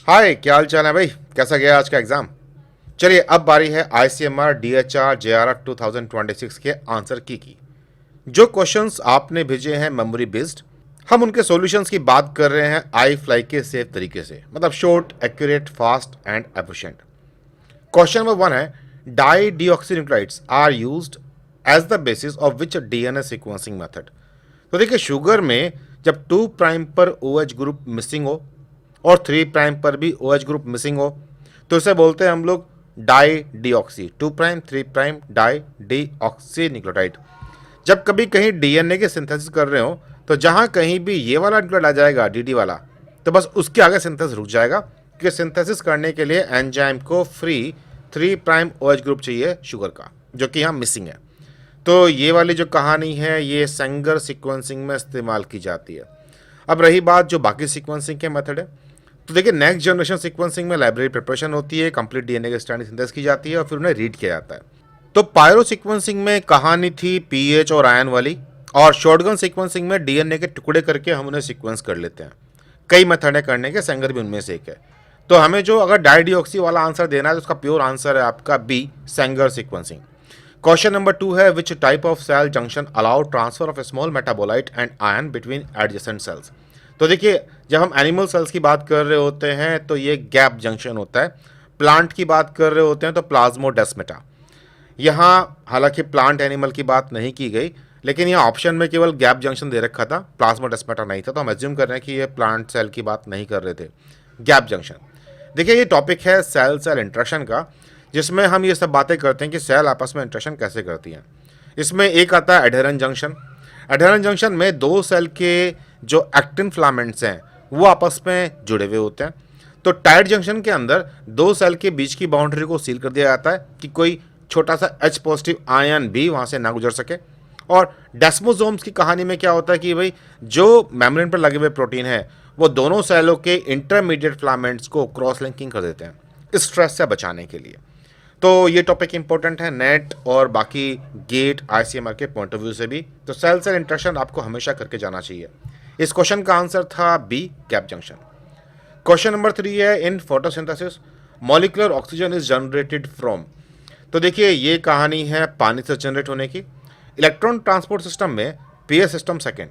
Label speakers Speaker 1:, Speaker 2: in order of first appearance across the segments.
Speaker 1: हाय, क्या हाल चाल है भाई? कैसा गया आज का एग्जाम? चलिए, अब बारी है आईसीएमआर डीएचआर जेआरएफ 2026 के आंसर की। जो क्वेश्चंस आपने भेजे हैं मेमोरी बेस्ड, हम उनके सॉल्यूशंस की बात कर रहे हैं आई फ्लाई के सेफ तरीके से, मतलब short, accurate, fast and efficient. Question number one है, di deoxynucleotides are used as the basis of which DNA sequencing method. तो देखिए, शुगर में जब 2 प्राइम पर OH ग्रुप मिसिंग हो और 3 प्राइम पर भी OH ग्रुप मिसिंग हो, तो इसे बोलते हैं हम लोग dideoxy, 2 prime 3 prime dideoxy nucleotide. जब कभी कहीं डीएनए के सिंथेसिस कर रहे हो, तो जहां कहीं भी ये वाला न्यूक्लियोटाइड आ जाएगा डीडी वाला, तो बस उसके आगे सिंथेसिस रुक जाएगा, क्योंकि सिंथेसिस करने के लिए एंजाइम को फ्री 3 प्राइम OH ग्रुप चाहिए शुगर का, जो कि यहाँ मिसिंग है। तो ये वाली जो कहानी है, ये सेंगर सीक्वेंसिंग में इस्तेमाल की जाती है। अब रही बात जो बाकी सीक्वेंसिंग के मेथड है, तो देखिए, नेक्स्ट जनरेशन सीक्वेंसिंग में लाइब्रेरी प्रिपरेशन होती है, कंप्लीट डीएनए की स्ट्रैंड सिंथेसिस की जाती है और फिर उन्हें रीड किया जाता है। तो पायरो सीक्वेंसिंग में कहानी थी पीएच और आयन वाली, और शॉटगन सीक्वेंसिंग में डीएनए के टुकड़े करके हम उन्हें सीक्वेंस कर लेते हैं। कई मेथड है करने के, सेंगर भी उनमें से एक है। तो हमें जो अगर डाईडीऑक्सी वाला आंसर देना है, तो उसका प्योर आंसर है आपका B, Sanger sequencing. Question number 2 है, which type of cell junction allow transfer of a small metabolite and ion between adjacent cells. तो देखिए, जब हम एनिमल सेल्स की बात कर रहे होते हैं तो ये गैप जंक्शन होता है। प्लांट की बात कर रहे होते हैं तो प्लाज्मोडेस्माटा। यहाँ हालांकि प्लांट एनिमल की बात नहीं की गई, लेकिन यहाँ ऑप्शन में केवल गैप जंक्शन दे रखा था, प्लाज्मोडेस्माटा नहीं था, तो हम एज्यूम कर रहे हैं कि ये प्लांट सेल की बात नहीं कर रहे थे, गैप जंक्शन। देखिए, ये टॉपिक है सेल सेल इंटरेक्शन का, जिसमें हम ये सब बातें करते हैं कि सेल आपस में इंटरेक्शन कैसे करती हैं। इसमें एक आता है एडहेरेंट जंक्शन। एडहेरेंट जंक्शन में दो सेल के जो एक्टिन फिलामेंट्स हैं वो आपस में जुड़े हुए होते हैं। तो टाइट जंक्शन के अंदर दो सेल के बीच की बाउंड्री को सील कर दिया जाता है कि कोई छोटा सा H पॉजिटिव आयन भी वहाँ से ना गुजर सके। और डेस्मोसोम्स की कहानी में क्या होता है कि भाई जो मेम्ब्रेन पर लगे हुए प्रोटीन है वो दोनों सेलों के इंटरमीडिएट फिलामेंट्स को क्रॉस लिंकिंग कर देते हैं, इस स्ट्रेस से बचाने के लिए। तो ये टॉपिक इंपॉर्टेंट है नेट और बाकी गेट आईसीएमआर के पॉइंट ऑफ व्यू से भी। तो सेल सेल इंटरेक्शन आपको हमेशा करके जाना चाहिए। इस क्वेश्चन का आंसर था B, gap junction. Question number 3 है, in photosynthesis molecular oxygen is generated from. तो देखिए, ये कहानी है पानी से जनरेट होने की। इलेक्ट्रॉन ट्रांसपोर्ट सिस्टम में पीएस सिस्टम सेकेंड,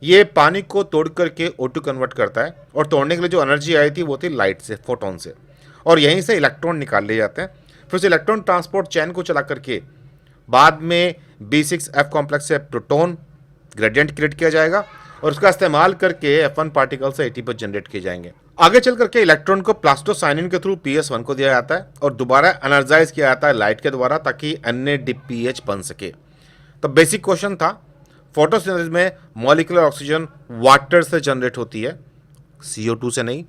Speaker 1: ये पानी को तोड़ करके O2 कन्वर्ट करता है, और तोड़ने के लिए जो एनर्जी आई थी वो थी लाइट से, फोटोन से, और यहीं से इलेक्ट्रॉन निकाल लिए जाते हैं। फिर उस इलेक्ट्रॉन ट्रांसपोर्ट चैन को चला करके बाद में B6F कॉम्प्लेक्स से प्रोटॉन ग्रेडियंट क्रिएट किया जाएगा, और उसका इस्तेमाल करके F1 पार्टिकल से ATP जनरेट किए जाएंगे। आगे चल करके इलेक्ट्रॉन को प्लास्टोसाइनिन के थ्रू PS1 को दिया जाता है और दोबारा एनर्जाइज किया जाता है लाइट के द्वारा, ताकि NADPH बन सके। तो बेसिक क्वेश्चन था, फोटोसिंथेसिस में मॉलिक्यूलर ऑक्सीजन वाटर से जनरेट होती है, CO2 से नहीं।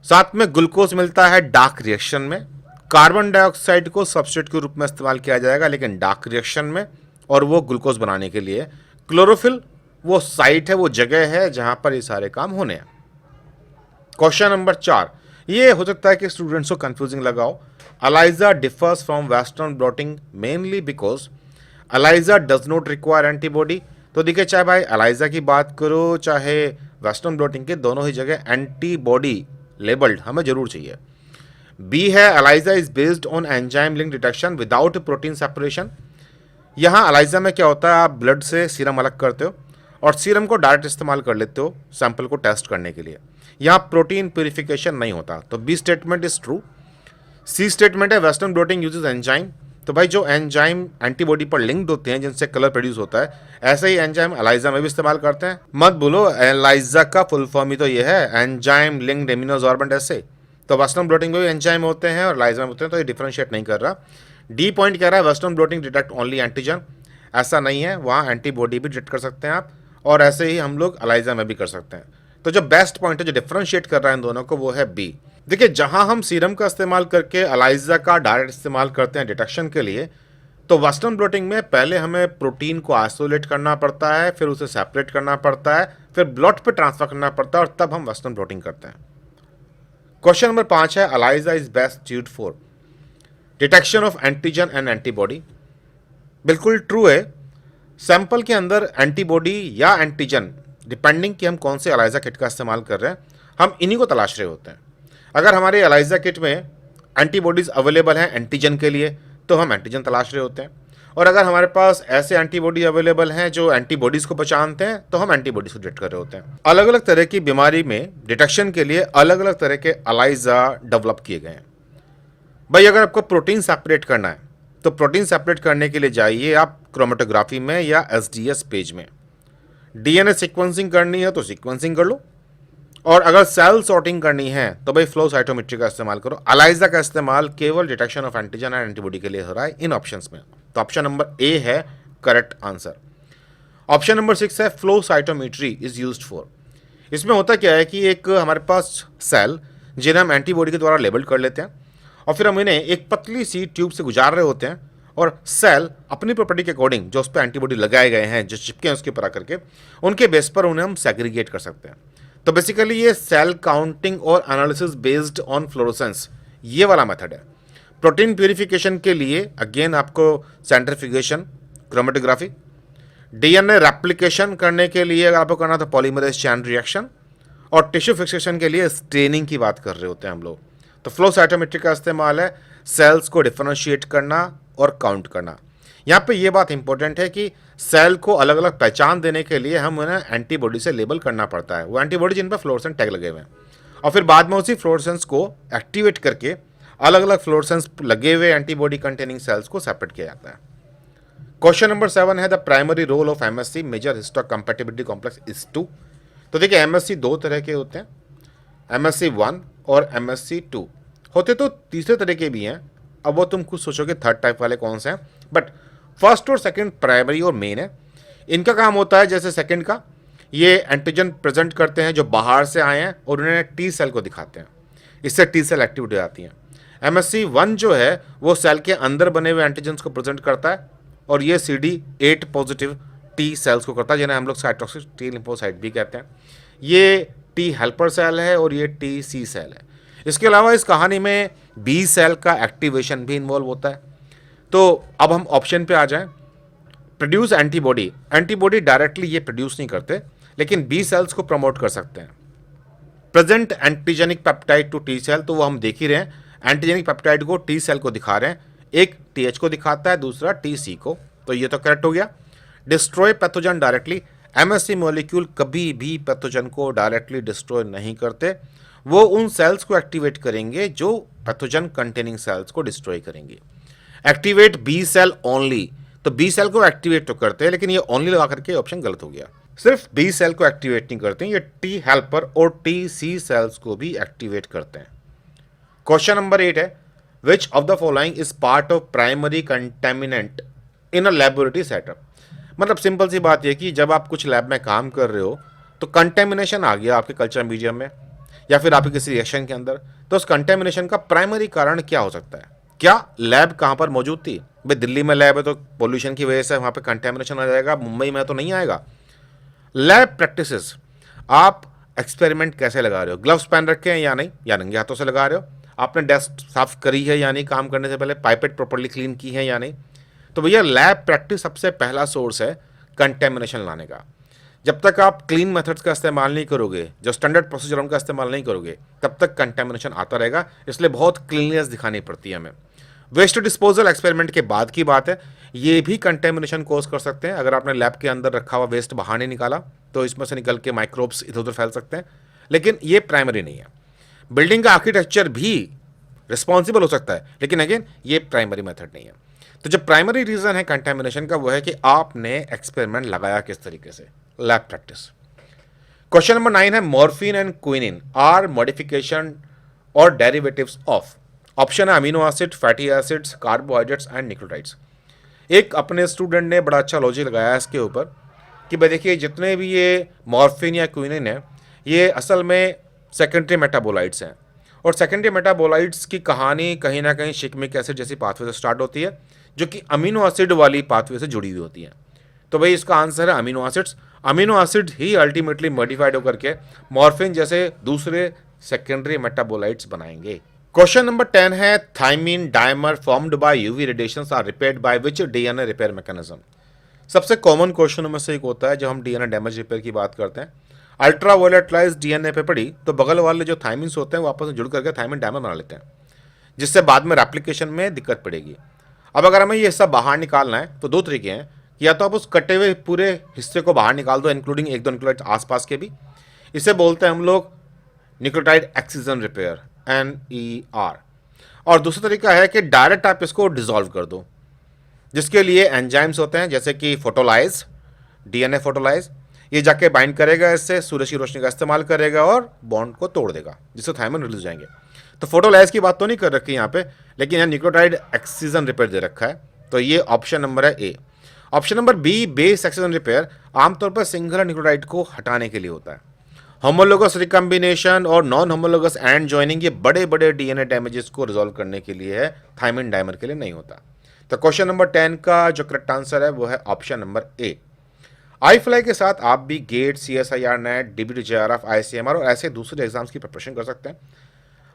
Speaker 1: साथ में ग्लूकोज मिलता है डार्क रिएक्शन में। कार्बन डाइऑक्साइड को सबस्ट्रेट के रूप में इस्तेमाल किया जाएगा, लेकिन डार्क रिएक्शन में, और वो ग्लूकोज बनाने के लिए। क्लोरोफिल वो साइट है, वो जगह है जहां पर ये सारे काम होने हैं। क्वेश्चन नंबर 4, ये हो सकता है कि स्टूडेंट्स को कंफ्यूजिंग लगाओ। ELISA differs from western blotting mainly because ELISA does not require antibody. तो देखिए, चाहे भाई अलाइजा की बात करो चाहे वेस्टर्न ब्लॉटिंग के, दोनों ही जगह एंटीबॉडी लेबल्ड हमें जरूर चाहिए। बी है, ELISA is based on enzyme link detection without protein separation. यहाँ अलाइजा में क्या होता है, आप ब्लड से सीरम अलग करते हो और सीरम को डायरेक्ट इस्तेमाल कर लेते हो सैंपल को टेस्ट करने के लिए। यहाँ प्रोटीन प्यूरिफिकेशन नहीं होता, तो B statement is true. C statement है, वेस्टर्न ब्लॉटिंग यूजेस एंजाइम। तो भाई जो एंजाइम एंटीबॉडी पर लिंक्ड होते हैं जिनसे कलर प्रोड्यूस होता है, ऐसे ही एंजाइम अलाइजा में भी इस्तेमाल करते हैं। मत बोलो, एलाइजा का फुल फॉर्म ही तो ये है, एंजाइम लिंक्ड इम्यूनोसॉर्बेंट ऐसे। तो वेस्टर्न ब्लॉटिंग में भी एंजाइम होते हैं और अलाइजा में होते हैं, तो ये डिफरेंशिएट नहीं कर रहा। डी पॉइंट कह रहा है western blotting detect only antigen. ऐसा नहीं है, वहाँ एंटीबॉडी भी डिटेक्ट कर सकते हैं आप, और ऐसे ही हम लोग अलाइजा में भी कर सकते हैं। तो जो बेस्ट पॉइंट है, जो डिफरेंशिएट कर रहा है इन दोनों को, वो है बी। देखिए, जहां हम सीरम का इस्तेमाल करके अलाइजा का डायरेक्ट इस्तेमाल करते हैं डिटेक्शन के लिए, तो वेस्टर्न ब्लॉटिंग में पहले हमें प्रोटीन को आइसोलेट करना पड़ता है, फिर उसे सेपरेट करना पड़ता है, फिर ब्लॉट पे ट्रांसफर करना पड़ता है, और तब हम वेस्टर्न ब्लॉटिंग करते हैं। क्वेश्चन नंबर 5 है, ELISA is best suited for detection of antigen and antibody. बिल्कुल ट्रू है। सैंपल के अंदर एंटीबॉडी या एंटीजन, डिपेंडिंग कि हम कौन से अलाइजा किट का इस्तेमाल कर रहे हैं, हम इन्हीं को तलाश रहे होते हैं। अगर हमारे एलाइजा किट में एंटीबॉडीज अवेलेबल हैं एंटीजन के लिए तो हम एंटीजन तलाश रहे होते हैं, और अगर हमारे पास ऐसे एंटीबॉडी अवेलेबल हैं जो एंटीबॉडीज को पहचानते हैं तो हम एंटीबॉडीज को डिटेक्ट कर रहे होते हैं। अलग अलग तरह की बीमारी में डिटेक्शन के लिए अलग अलग तरह के एलाइजा डेवलप किए गए हैं। भाई अगर आपको प्रोटीन सेपरेट करना है तो प्रोटीन सेपरेट करने के लिए जाइए आप क्रोमेटोग्राफी में या एसडीएस पेज में। डीएनए सीक्वेंसिंग करनी है तो सीक्वेंसिंग कर लो, और अगर सेल सॉर्टिंग करनी है तो भाई फ्लो साइटोमेट्री का इस्तेमाल करो। एलाइजा का इस्तेमाल केवल detection of antigen and antibody के लिए हो रहा है इन ऑप्शंस में। तो ऑप्शन नंबर ए है करेक्ट आंसर। ऑप्शन नंबर 6 है flow cytometry is used for. इसमें होता क्या है कि एक हमारे पास सेल जिन्हें हम एंटीबॉडी के द्वारा लेबल कर लेते हैं और फिर हम इन्हें एक पतली सी ट्यूब से गुजार रहे होते हैं, और सेल अपनी प्रॉपर्टी के अकॉर्डिंग जो उस पर एंटीबॉडी लगाए गए हैं, जो चिपके हैं उसके ऊपर आकर के, उनके बेस पर उन्हें हम सेग्रीगेट कर सकते हैं। तो बेसिकली ये सेल काउंटिंग और एनालिसिस बेस्ड ऑन फ्लोरोसेंस ये वाला मेथड है। प्रोटीन प्यूरिफिकेशन के लिए अगेन आपको सेंट्रीफ्यूगेशन, क्रोमेटोग्राफी, डीएनए रेप्लिकेशन करने के लिए अगर आपको करना तो पॉलीमरेज चेन रिएक्शन, और टिश्यू फिक्सेशन के लिए स्टेनिंग की बात कर रहे होते हैं हम लोग। तो फ्लो साइटोमेट्री का इस्तेमाल है सेल्स को डिफरेंशिएट करना और काउंट करना। यहाँ पे ये बात इंपॉर्टेंट है कि सेल को अलग अलग पहचान देने के लिए हम उन्हें एंटीबॉडी से लेबल करना पड़ता है, वो एंटीबॉडी जिन पर फ्लोरेसेंस टैग लगे हुए हैं, और फिर बाद में उसी फ्लोरेसेंस को एक्टिवेट करके अलग अलग फ्लोरेसेंस लगे हुए एंटीबॉडी कंटेनिंग सेल्स को सेपरेट किया जाता है। क्वेश्चन नंबर 7 है the primary role of MSC major histocompatibility complex is to. तो देखिए एमएससी दो तरह के होते हैं, एमएससी 1 और एमएससी 2। होते तो तीसरे तरह के भी हैं, अब वो तुम खुद सोचोगे थर्ड टाइप वाले कौन से हैं, बट फर्स्ट और सेकंड प्राइमरी और मेन है। इनका काम होता है जैसे सेकंड का, ये एंटीजन प्रेजेंट करते हैं जो बाहर से आए हैं और उन्हें टी सेल को दिखाते हैं, इससे टी सेल एक्टिविटी आती है। एमएससी 1 जो है वो सेल के अंदर बने हुए एंटीजन्स को प्रेजेंट करता है, और ये CD8 पॉजिटिव टी सेल्स को करता है जिन्हें हम लोग साइटोक्सिक टी लिम्फोसाइट भी कहते हैं। ये टी हेल्पर सेल है और ये टी सी सेल है। इसके अलावा इस कहानी में बी सेल का एक्टिवेशन भी इन्वॉल्व होता है। तो अब हम ऑप्शन पे आ जाएं। प्रोड्यूस एंटीबॉडी, एंटीबॉडी डायरेक्टली ये प्रोड्यूस नहीं करते लेकिन बी सेल्स को प्रमोट कर सकते हैं। Present antigenic peptide to T cell, तो वो हम देख ही रहे हैं, एंटीजेनिक पेप्टाइड को टी सेल को दिखा रहे हैं, एक TH को दिखाता है दूसरा TC को, तो ये तो करेक्ट हो गया। Destroy pathogen directly, MSC molecule कभी भी पैथोजन को डायरेक्टली डिस्ट्रॉय नहीं करते, वो उन सेल्स को एक्टिवेट करेंगे जो पैथोजन कंटेनिंग सेल्स को डिस्ट्रॉय करेंगे। एक्टिवेट बी सेल ओनली, तो बी सेल को एक्टिवेट तो करते हैं लेकिन ये ओनली लगा करके ऑप्शन गलत हो गया। सिर्फ बी सेल को एक्टिवेट नहीं करते, ये टी हेल्पर और TC सेल्स को भी एक्टिवेट करते हैं। क्वेश्चन नंबर 8 है which of the following is part of primary contaminant in a laboratory setup. मतलब सिंपल सी बात यह कि जब आप कुछ लैब में काम कर रहे हो तो कंटेमिनेशन आ गया आपके कल्चर मीडियम में या फिर आपके किसी रिएक्शन के अंदर, तो उस कंटेमिनेशन का प्राइमरी कारण क्या हो सकता है? क्या लैब कहाँ पर मौजूद थी? भाई दिल्ली में लैब है तो पोल्यूशन की वजह से वहाँ पे कंटेमिनेशन आ जाएगा, मुंबई में तो नहीं आएगा। लैब प्रैक्टिसेस, आप एक्सपेरिमेंट कैसे लगा रहे हो, ग्लव्स पहन रखे हैं या नहीं, या नंगे हाथों से लगा रहे हो, आपने डेस्क साफ करी है या नहीं, काम करने से पहले पाइपेट प्रॉपर्ली क्लीन की है या नहीं। तो भैया लैब प्रैक्टिस सबसे पहला सोर्स है कंटेमिनेशन लाने का। जब तक आप क्लीन मेथड्स का इस्तेमाल नहीं करोगे, जो स्टैंडर्ड प्रोसीजर उनका इस्तेमाल नहीं करोगे, तब तक कंटेमिनेशन आता रहेगा, इसलिए बहुत क्लीननेस दिखानी पड़ती है हमें। वेस्ट डिस्पोजल एक्सपेरिमेंट के बाद की बात है, ये भी कंटेमिनेशन कोज कर सकते हैं। अगर आपने लैब के अंदर रखा हुआ वेस्ट बाहर नहीं निकाला तो इसमें से निकल के माइक्रोब्स इधर उधर फैल सकते हैं, लेकिन ये प्राइमरी नहीं है। बिल्डिंग का आर्किटेक्चर भी रिस्पॉन्सिबल हो सकता है, लेकिन अगेन ये प्राइमरी मेथड नहीं है। तो जो प्राइमरी रीजन है कंटेमिनेशन का वो है कि आपने एक्सपेरिमेंट लगाया किस तरीके से, लैब प्रैक्टिस। क्वेश्चन नंबर 9 है morphine and quinine are modification और डेरिवेटिव्स ऑफ। ऑप्शन है amino acid, fatty acids, carbohydrates and nucleotides. एक अपने स्टूडेंट ने बड़ा अच्छा लॉजिक लगाया इसके ऊपर कि भाई देखिए जितने भी ये मॉर्फिन या क्विनिन है ये असल में सेकेंडरी मेटाबोलाइट्स हैं, और सेकेंडरी मेटाबोलाइट्स की कहानी कहीं ना कहीं शिकमिक एसिड जैसी पाथवे से स्टार्ट होती है जो कि अमीनो एसिड वाली पाथवे से जुड़ी हुई होती है। तो भाई इसका आंसर है अमीनो एसिड्स। अमीनो एसिड ही अल्टीमेटली मॉडिफाइड होकर के मॉर्फिन जैसे दूसरे सेकेंडरी मेटाबोलाइट्स बनाएंगे। क्वेश्चन नंबर 10 है thymine dimer formed by UV radiations are repaired by which DNA repair mechanism. सबसे कॉमन क्वेश्चनों में से एक होता है जब हम डीएनए डैमेज रिपेयर की बात करते हैं। अल्ट्रा वायलेट लाइट डीएनए पे पड़ी तो बगल वाले जो थायमिन्स होते हैं वो आपस में जुड़ करके थायमिन डायमर बना लेते हैं, जिससे बाद में रेप्लिकेशन में दिक्कत पड़ेगी। अब अगर हमें ये हिस्सा बाहर निकालना है तो दो तरीके हैं कि या तो आप उस कटे हुए पूरे हिस्से को बाहर निकाल दो, इंक्लूडिंग एक दो न्यूक्लियोटाइड आसपास के भी। इसे बोलते हैं हम लोग न्यूक्लियोटाइड एक्सिजन रिपेयर, NER। और दूसरा तरीका है कि डायरेक्ट आप इसको डिसॉल्व कर दो, जिसके लिए एंजाइम्स होते हैं जैसे कि फोटोलाइज, डीएनए फोटोलाइज। ये जाके बाइंड करेगा, इससे सूरज की रोशनी का इस्तेमाल करेगा और बॉन्ड को तोड़ देगा, जिससे थायमिन रिलीज हो जाएंगे। तो फोटोलाइज की बात तो नहीं कर रखी यहाँ पे, लेकिन यहाँ न्यूक्लियोटाइड एक्सिजन रिपेयर दे रखा है, तो ये ऑप्शन नंबर है A. Option number B, base excision repair, आमतौर पर सिंगल न्यूक्लियोटाइड को हटाने के लिए होता है। होमोलोगस रिकम्बिनेशन और नॉन होमोलोगस एंड ज्वाइनिंग ये बड़े बड़े डीएनए डैमेजेस को रिजॉल्व करने के लिए है, थायमिन डायमर के लिए नहीं होता। तो क्वेश्चन नंबर 10 का जो करेक्ट आंसर है वो है ऑप्शन नंबर ए। iFly के साथ आप भी GATE, CSIR NET, DBT JRF, ICMR और ऐसे दूसरे एग्जाम्स की प्रिपरेशन कर सकते हैं।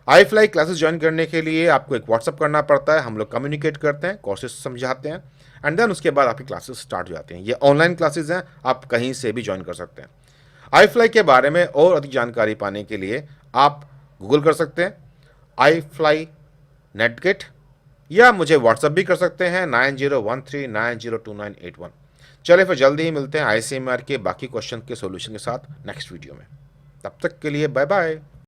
Speaker 1: iFly क्लासेस ज्वाइन करने के लिए आपको एक व्हाट्सअप करना पड़ता है, हम लोग कम्युनिकेट करते हैं, कोर्सेज समझाते हैं एंड देन उसके बाद आपकी क्लासेस स्टार्ट हो जाती हैं। ये ऑनलाइन क्लासेज हैं, आप कहीं से भी ज्वाइन कर सकते हैं। iFly के बारे में और अधिक जानकारी पाने के लिए आप गूगल कर सकते हैं iFly नेटगिट, या मुझे व्हाट्सअप भी कर सकते हैं 9013902981। चलिए फिर जल्दी ही मिलते हैं ICMR के बाकी क्वेश्चन के सॉल्यूशन के साथ नेक्स्ट वीडियो में। तब तक के लिए बाय बाय।